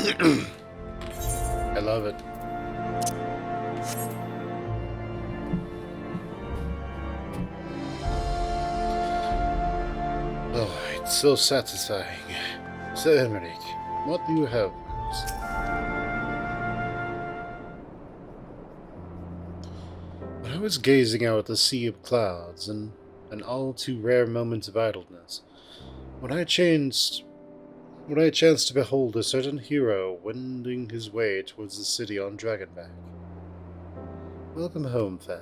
I love it. Oh, it's so satisfying. So, Emmerich, what do you have? When I was gazing out at the sea of clouds and an all too rare moment of idleness, when I chanced to behold a certain hero wending his way towards the city on Dragonback. Welcome home, Fen.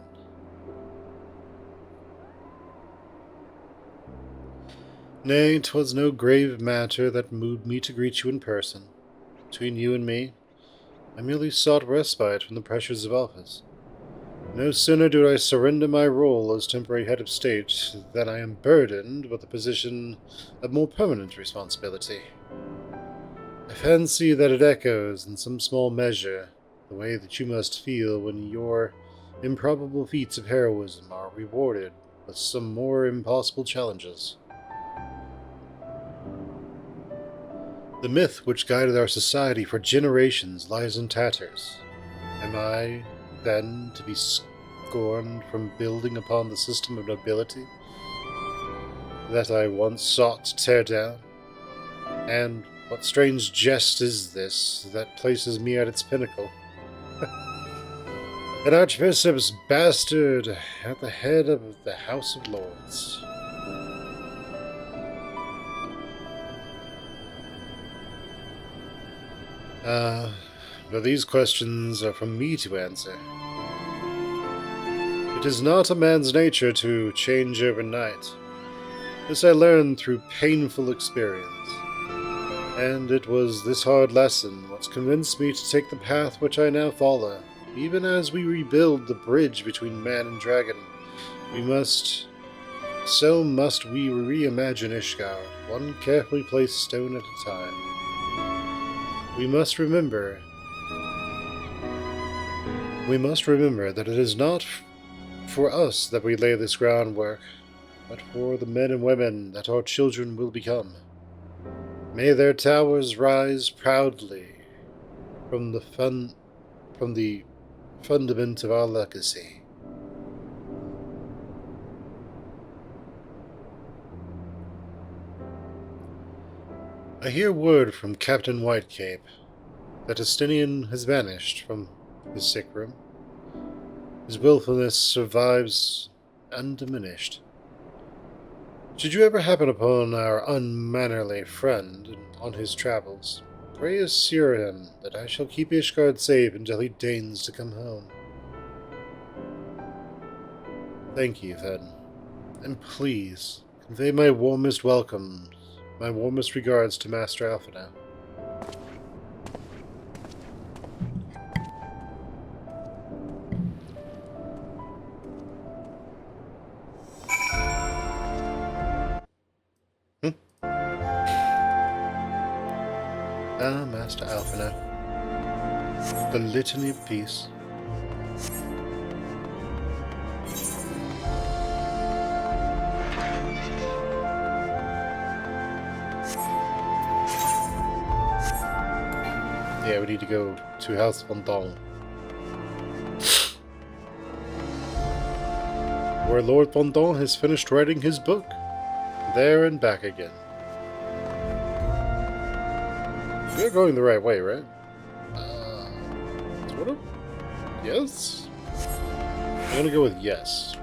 Nay, 'twas no grave matter that moved me to greet you in person. Between you and me, I merely sought respite from the pressures of office. No sooner do I surrender my role as temporary head of state than I am burdened with the position of more permanent responsibility. I fancy that it echoes, in some small measure, the way that you must feel when your improbable feats of heroism are rewarded with some more impossible challenges. The myth which guided our society for generations lies in tatters. Am I, then, to be scorned from building upon the system of nobility that I once sought to tear down? And what strange jest is this that places me at its pinnacle? An archbishop's bastard at the head of the House of Lords. But these questions are for me to answer. It is not a man's nature to change overnight. This I learned through painful experience. And it was this hard lesson what convinced me to take the path which I now follow. Even as we rebuild the bridge between man and dragon, we must reimagine Ishgard, one carefully placed stone at a time. We must remember that it is not for us that we lay this groundwork, but for the men and women that our children will become. May their towers rise proudly from the fundament of our legacy. I hear word from Captain Whitecape that Estinian has vanished from his sick room. His willfulness survives undiminished. Should you ever happen upon our unmannerly friend on his travels, pray assure him that I shall keep Ishgard safe until he deigns to come home. Thank you, Fen, and please convey my warmest welcomes, my warmest regards to Master Alphinaud. Master Alphinaud. The Litany of Peace. Yeah, we need to go to House Fondant, where Lord Fondant has finished writing his book. There and back again. We're going the right way, right? Sort of? Yes? I'm gonna go with yes.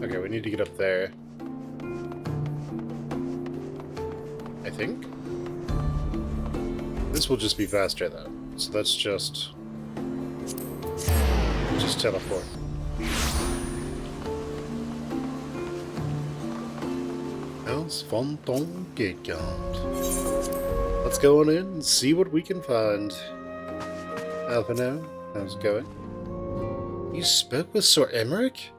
Okay, we need to get up there. I think. This will just be faster though, so let's just teleport. House Fondant Gate Guard. Let's go on in and see what we can find. Alphinaud, how's it going? You spoke with Sir Emmerich?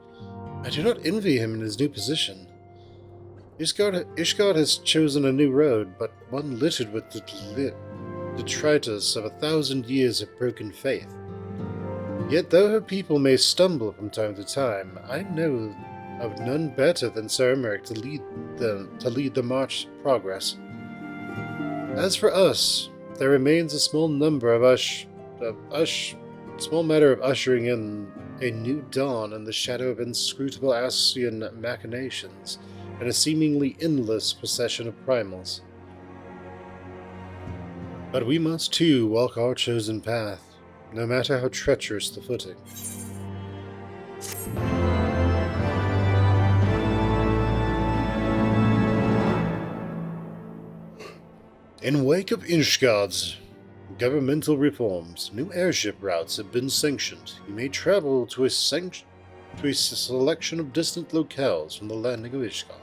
I do not envy him in his new position. Ishgard has chosen a new road, but one littered with the detritus of 1,000 years of broken faith. Yet though her people may stumble from time to time, I know of none better than Sir Emmerich to lead the march of progress. As for us, there remains a small matter of ushering in a new dawn in the shadow of inscrutable Ascian machinations and a seemingly endless procession of primals. But we must too walk our chosen path, no matter how treacherous the footing. In wake of Ishgard's governmental reforms, new airship routes have been sanctioned. You may travel to a selection of distant locales from the landing of Ishgard.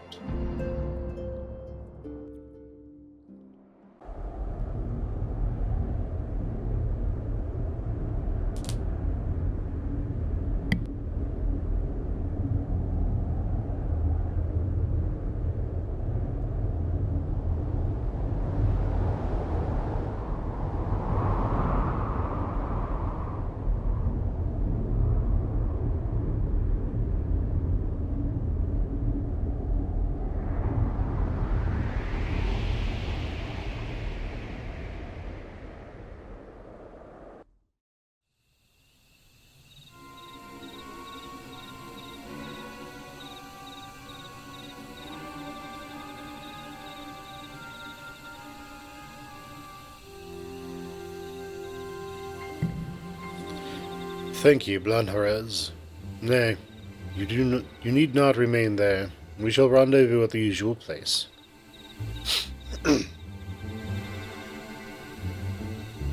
Thank you, Blanharez. Nay, you need not remain there. We shall rendezvous at the usual place.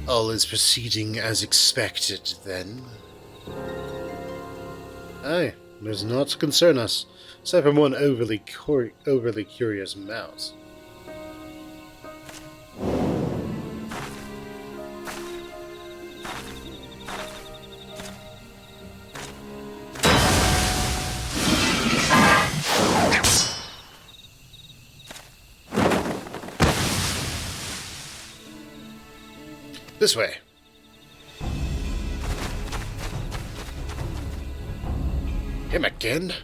All is proceeding as expected, then? Aye, does not concern us, except from one overly curious mouse. This way. Him again?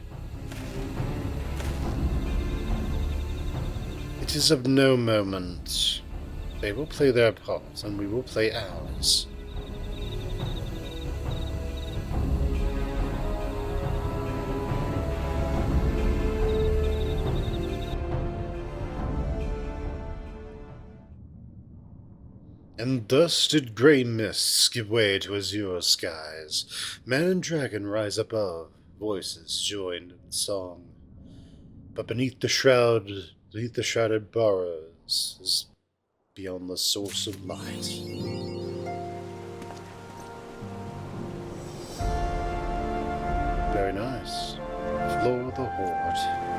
It is of no moment. They will play their part, and we will play ours. And thus did grey mists give way to azure skies. Man and dragon rise above, voices joined in song. But beneath the shrouded burrows is beyond the source of light. Very nice. Floor the Horde.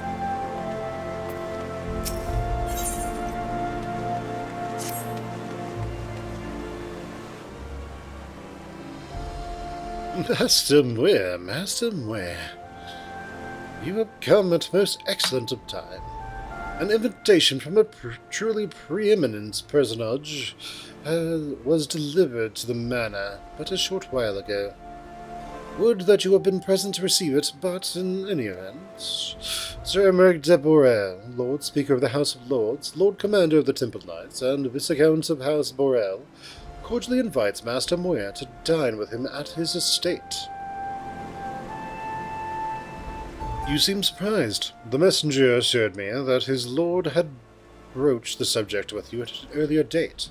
Master Muir, you have come at most excellent of time. An invitation from a truly preeminent personage was delivered to the manor but a short while ago. Would that you had been present to receive it, but in any event, Sir Emmerich de Borel, Lord Speaker of the House of Lords, Lord Commander of the Temple Knights, and Viscount of House Borel, cordially invites Master Muir to dine with him at his estate. You seem surprised. The messenger assured me that his lord had broached the subject with you at an earlier date,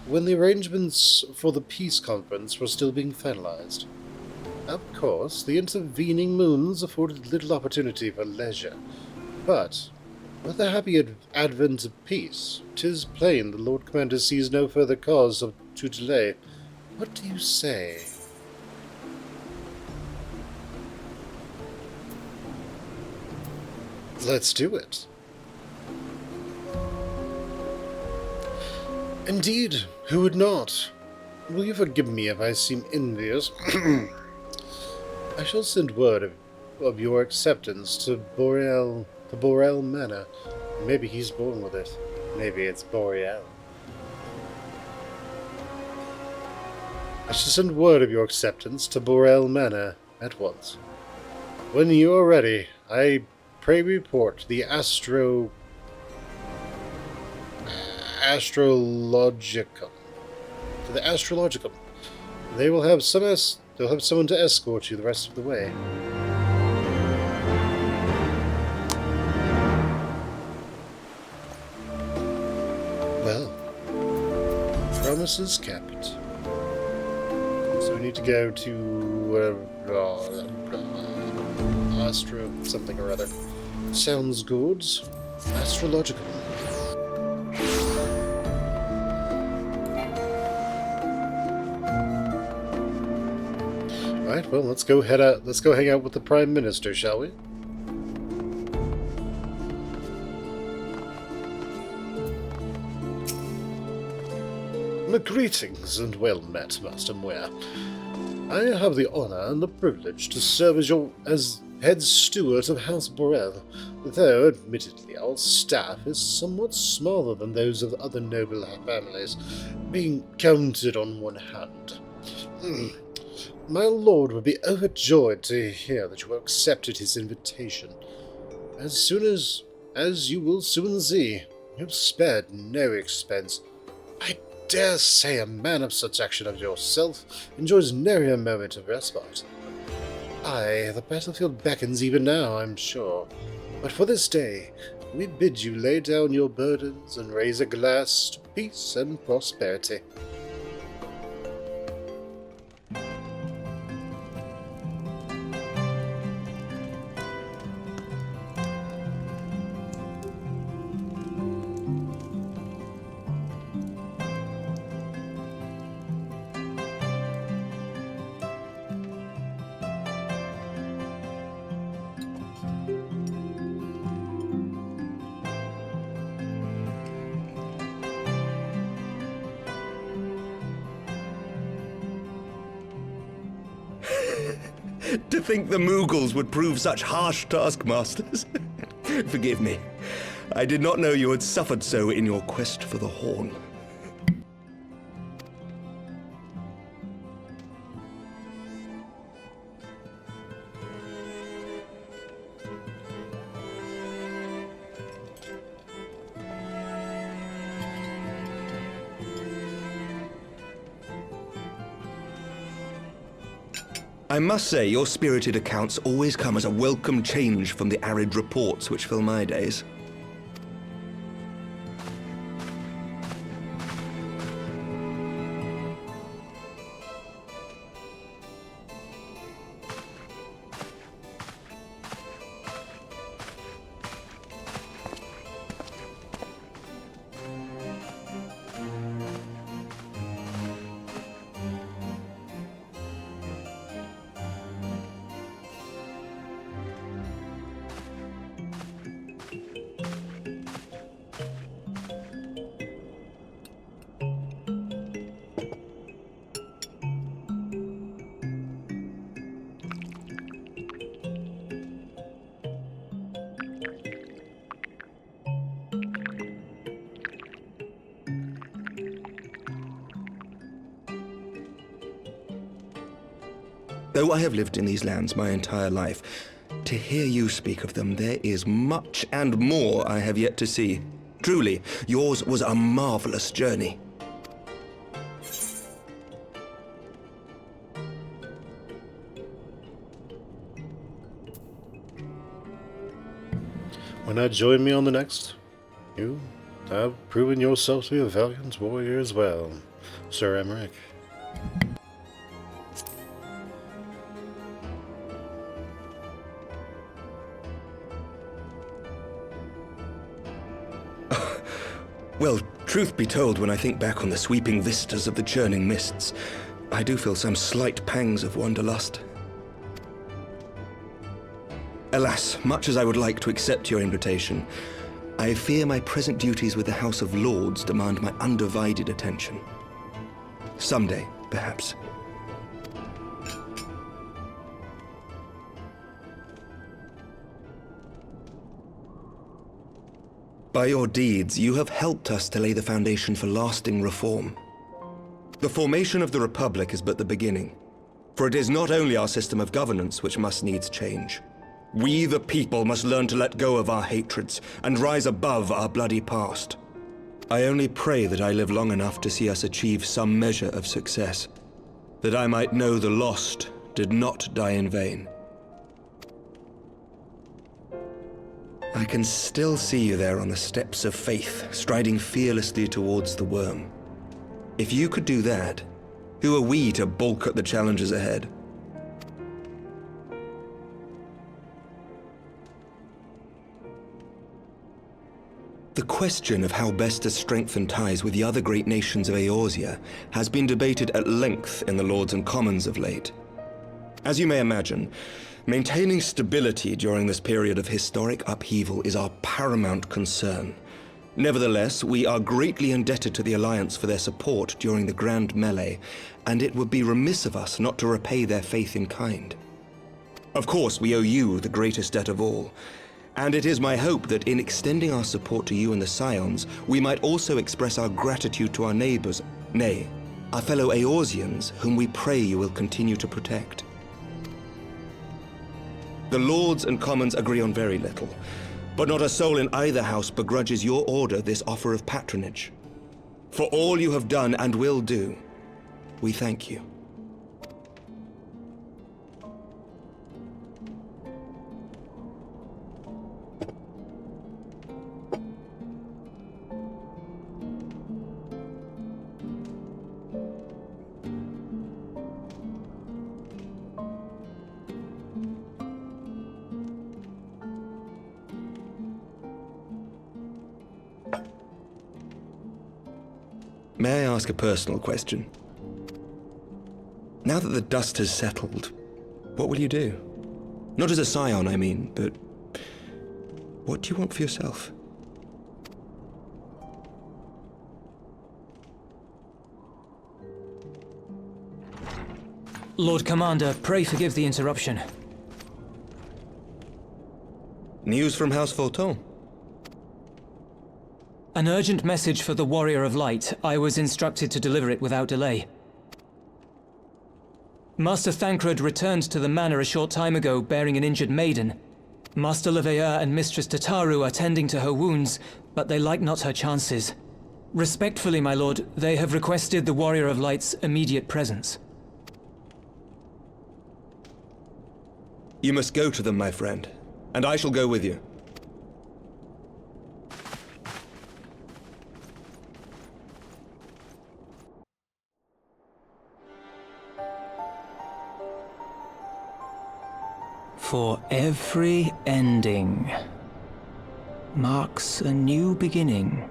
when the arrangements for the peace conference were still being finalized. Of course, the intervening moons afforded little opportunity for leisure, but with the happy advent of peace, 'tis plain the Lord Commander sees no further cause to delay. What do you say? Let's do it. Indeed, who would not? Will you forgive me if I seem envious? I shall send word of your acceptance to Borel the Borel Manor. Maybe he's born with it. Maybe it's Boreal. I shall send word of your acceptance to Borel Manor at once. When you are ready, I pray report to the Astrologicum. To the Astrologicum. They will have they'll have someone to escort you the rest of the way. Well, promises kept. So we need to go to Astro something or other. Sounds good. Astrological. Right, well, let's go hang out with the Prime Minister, shall we? Greetings and well met, Master Muir. I have the honor and the privilege to serve as head steward of House Borel, though admittedly our staff is somewhat smaller than those of other noble families, being counted on one hand. My lord would be overjoyed to hear that you have accepted his invitation. As you will soon see, you have spared no expense. I dare say a man of such action as yourself enjoys nary a moment of respite. Aye, the battlefield beckons even now, I'm sure. But for this day, we bid you lay down your burdens and raise a glass to peace and prosperity. To think the Moogles would prove such harsh taskmasters. Forgive me. I did not know you had suffered so in your quest for the horn. I must say, your spirited accounts always come as a welcome change from the arid reports which fill my days. Though I have lived in these lands my entire life, to hear you speak of them, there is much and more I have yet to see. Truly, yours was a marvelous journey. Why not join me on the next? You have proven yourself to be a valiant warrior as well, Sir Emmerich. Well, truth be told, when I think back on the sweeping vistas of the churning mists, I do feel some slight pangs of wanderlust. Alas, much as I would like to accept your invitation, I fear my present duties with the House of Lords demand my undivided attention. Someday, perhaps. By your deeds, you have helped us to lay the foundation for lasting reform. The formation of the Republic is but the beginning, for it is not only our system of governance which must needs change. We, the people, must learn to let go of our hatreds and rise above our bloody past. I only pray that I live long enough to see us achieve some measure of success, that I might know the lost did not die in vain. I can still see you there on the steps of faith, striding fearlessly towards the worm. If you could do that, who are we to balk at the challenges ahead? The question of how best to strengthen ties with the other great nations of Eorzea has been debated at length in the Lords and Commons of late. As you may imagine, maintaining stability during this period of historic upheaval is our paramount concern. Nevertheless, we are greatly indebted to the Alliance for their support during the Grand Melee, and it would be remiss of us not to repay their faith in kind. Of course, we owe you the greatest debt of all, and it is my hope that in extending our support to you and the Scions, we might also express our gratitude to our neighbors, nay, our fellow Eorzeans, whom we pray you will continue to protect. The Lords and Commons agree on very little, but not a soul in either house begrudges your order this offer of patronage. For all you have done and will do, we thank you. May I ask a personal question? Now that the dust has settled, what will you do? Not as a scion, I mean, but what do you want for yourself? Lord Commander, pray forgive the interruption. News from House Fulton? An urgent message for the Warrior of Light. I was instructed to deliver it without delay. Master Thancred returned to the manor a short time ago, bearing an injured maiden. Master Leveilleur and Mistress Tataru are tending to her wounds, but they like not her chances. Respectfully, my lord, they have requested the Warrior of Light's immediate presence. You must go to them, my friend, and I shall go with you. For every ending marks a new beginning.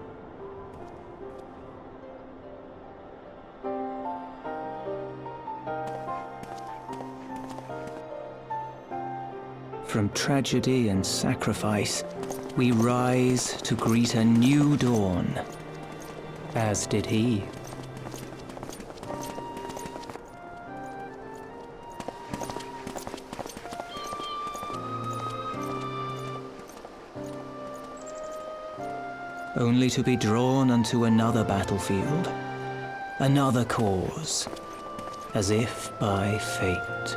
From tragedy and sacrifice, we rise to greet a new dawn, as did he. Only to be drawn unto another battlefield, another cause, as if by fate.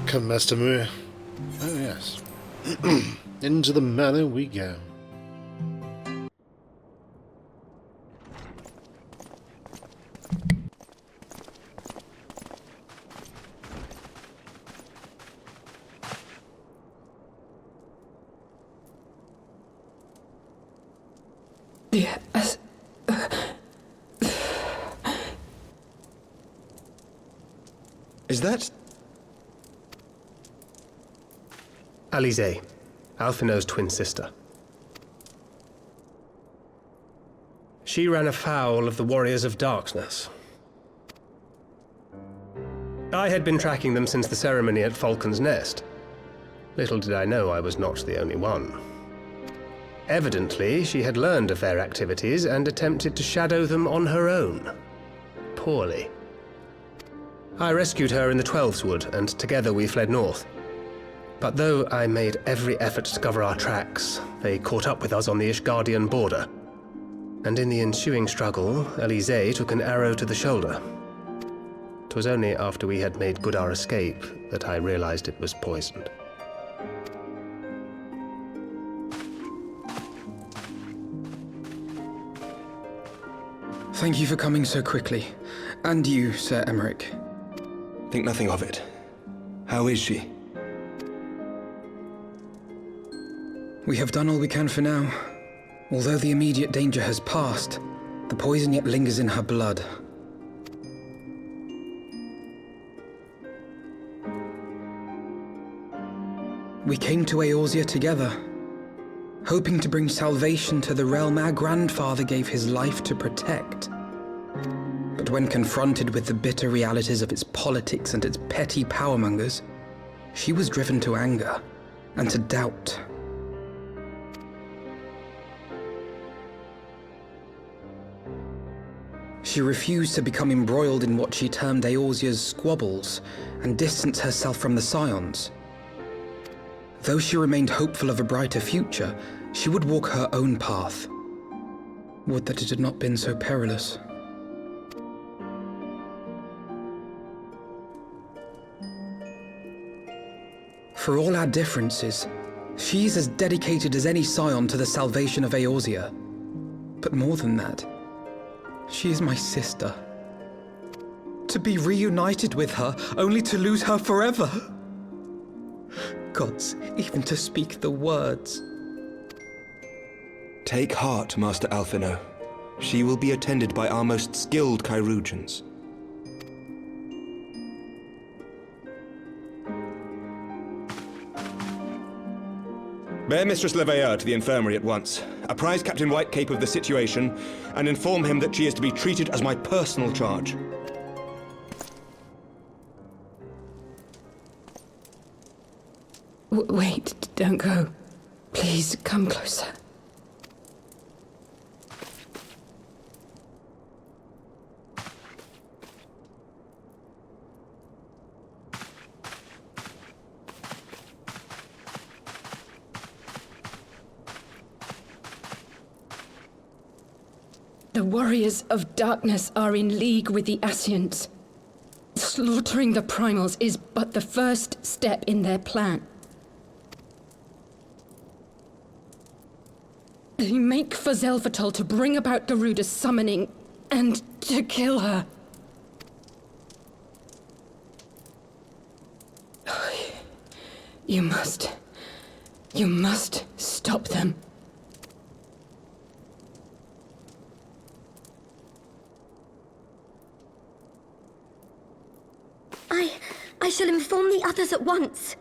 Come, Master Muir. Oh, yes. Into the manor we go. Yes. Is that... Alize, Alphinaud's twin sister. She ran afoul of the Warriors of Darkness. I had been tracking them since the ceremony at Falcon's Nest. Little did I know I was not the only one. Evidently, she had learned of their activities and attempted to shadow them on her own. Poorly. I rescued her in the Twelveswood, and together we fled north. But though I made every effort to cover our tracks, they caught up with us on the Ishgardian border. And in the ensuing struggle, Elise took an arrow to the shoulder. 'Twas only after we had made good our escape that I realized it was poisoned. Thank you for coming so quickly. And you, Sir Emmerich. Think nothing of it. How is she? We have done all we can for now. Although the immediate danger has passed, the poison yet lingers in her blood. We came to Eorzea together, hoping to bring salvation to the realm our grandfather gave his life to protect. But when confronted with the bitter realities of its politics and its petty powermongers, she was driven to anger and to doubt. She refused to become embroiled in what she termed Eorzea's squabbles and distance herself from the Scions. Though she remained hopeful of a brighter future, she would walk her own path. Would that it had not been so perilous. For all our differences, she's as dedicated as any Scion to the salvation of Eorzea. But more than that, she is my sister. To be reunited with her, only to lose her forever. Gods, even to speak the words. Take heart, Master Alphino. She will be attended by our most skilled chirurgeons. Bear Mistress Leveilleur to the infirmary at once. Apprise Captain Whitecape of the situation, and inform him that she is to be treated as my personal charge. Wait, don't go. Please, come closer. The warriors of darkness are in league with the Ascians. Slaughtering the primals is but the first step in their plan. They make for Zelvatol to bring about Garuda's summoning and to kill her. You must stop them. I shall inform the others at once.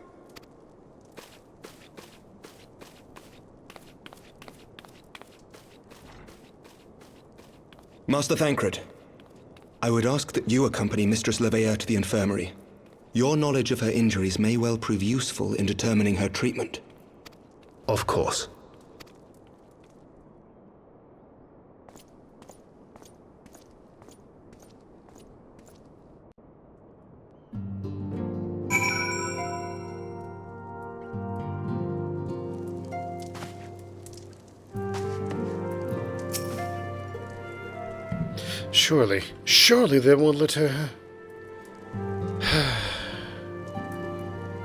Master Thancred, I would ask that you accompany Mistress Leveilleur to the infirmary. Your knowledge of her injuries may well prove useful in determining her treatment. Of course. Surely they won't let her...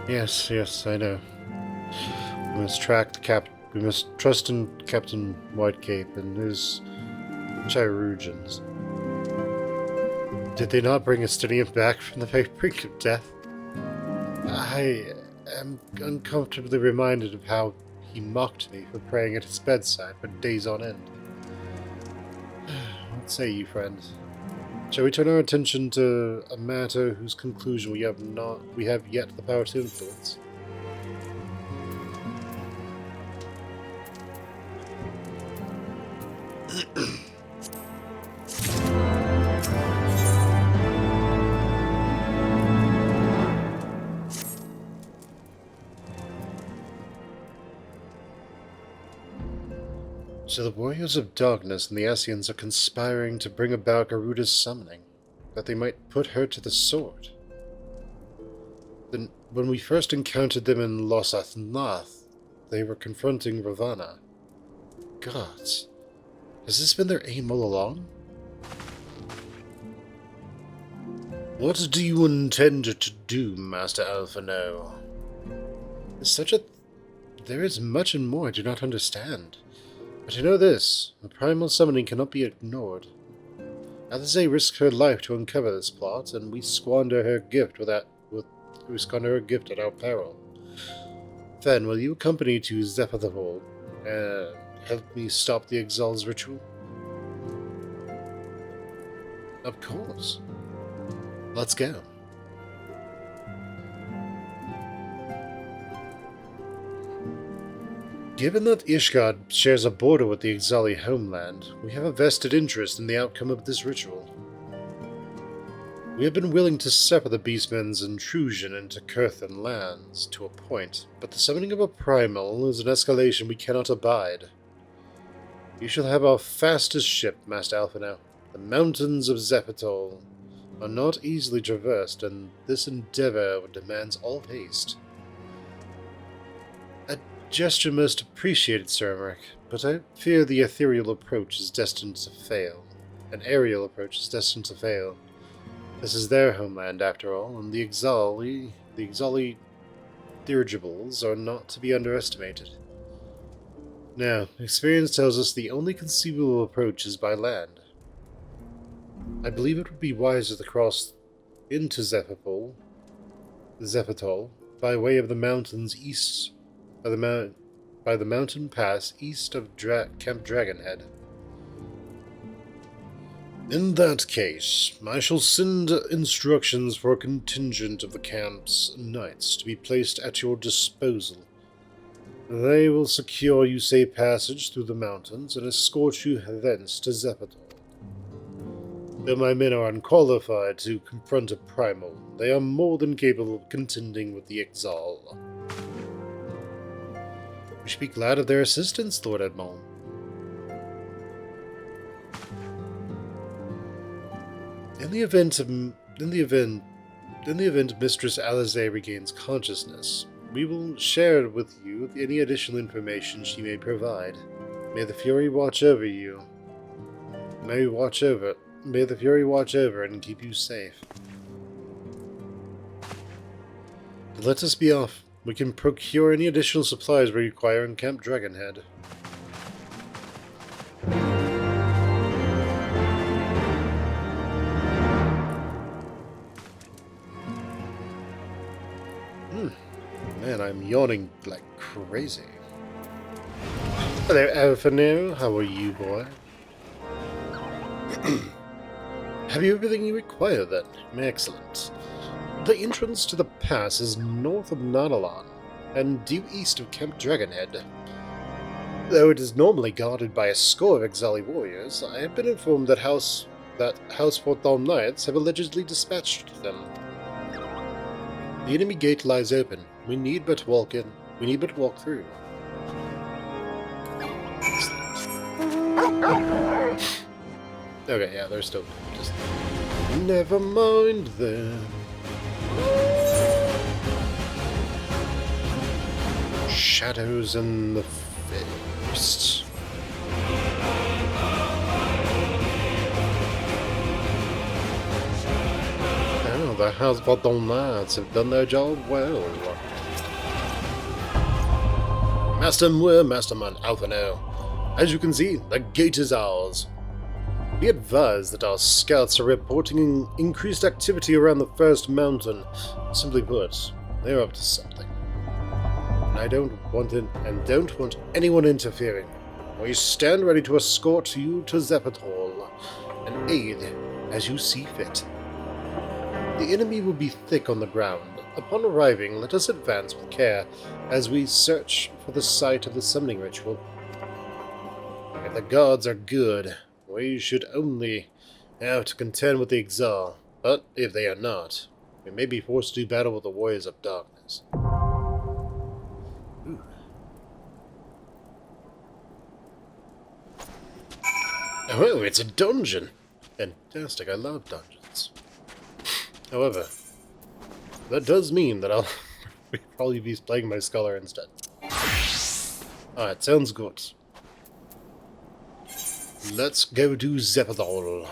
Yes, I know. We must we must trust in Captain Whitecape and his chirurgeons. Did they not bring Estinian back from the very brink of death? I am uncomfortably reminded of how he mocked me for praying at his bedside for days on end. What say you, friends? Shall we turn our attention to a matter whose conclusion we have yet the power to influence? So the Warriors of Darkness and the Ascians are conspiring to bring about Garuda's summoning, that they might put her to the sword. Then, when we first encountered them in Los Athnath, they were confronting Ravana. Gods, has this been their aim all along? What do you intend to do, Master Alphino? There is much and more I do not understand. But I know this, the primal summoning cannot be ignored. Alizé risked her life to uncover this plot, and we squander her gift at our peril. Fen, will you accompany to Zephythol and help me stop the Exal's ritual? Of course. Let's go. Given that Ishgard shares a border with the Exali homeland, we have a vested interest in the outcome of this ritual. We have been willing to suffer the Beastmen's intrusion into Kurthan lands to a point, but the summoning of a primal is an escalation we cannot abide. You shall have our fastest ship, Master Alphino. The mountains of Zephytol are not easily traversed, and this endeavor demands all haste. A gesture most appreciated, Sir Emmerich, but I fear the ethereal approach is destined to fail. An aerial approach is destined to fail. This is their homeland, after all, and the Exali dirigibles are not to be underestimated. Now, experience tells us the only conceivable approach is by land. I believe it would be wiser to cross into Zephytol by way of the mountains east by the mountain pass east of Camp Dragonhead. In that case, I shall send instructions for a contingent of the camp's knights to be placed at your disposal. They will secure you safe passage through the mountains and escort you thence to Zephytol. Though my men are unqualified to confront a primal, they are more than capable of contending with the Exal. We should be glad of their assistance, Lord Edmond. In the event Mistress Alizé regains consciousness, we will share with you any additional information she may provide. May the Fury watch over you. May the Fury watch over and keep you safe. Let us be off. We can procure any additional supplies we require in Camp Dragonhead. Man, I'm yawning like crazy. Hello, Alphino. How are you, boy? Have you everything you require, then? Excellent. The entrance to the pass is north of Nanalon, and due east of Camp Dragonhead. Though it is normally guarded by a score of Exali warriors, I have been informed that House Porthal Knights have allegedly dispatched them. The enemy gate lies open. We need but walk in. We need but walk through. Okay, yeah, they're still just... Never mind then. Shadows in the forest. Oh, the House Porthal Knights have done their job well. Master Muir, Masterman Alphino. As you can see, the gate is ours. Be advised that our scouts are reporting increased activity around the first mountain. Simply put, they're up to something. And I don't want anyone interfering. We stand ready to escort you to Zephytol and aid as you see fit. The enemy will be thick on the ground. Upon arriving, let us advance with care as we search for the site of the summoning ritual. If the gods are good, we should only have to contend with the Exal, but if they are not, we may be forced to do battle with the Warriors of Darkness. Ooh. Oh, it's a dungeon! Fantastic, I love dungeons. However, that does mean that I'll probably be playing my Scholar instead. Alright, sounds good. Let's go to Zephyrdol.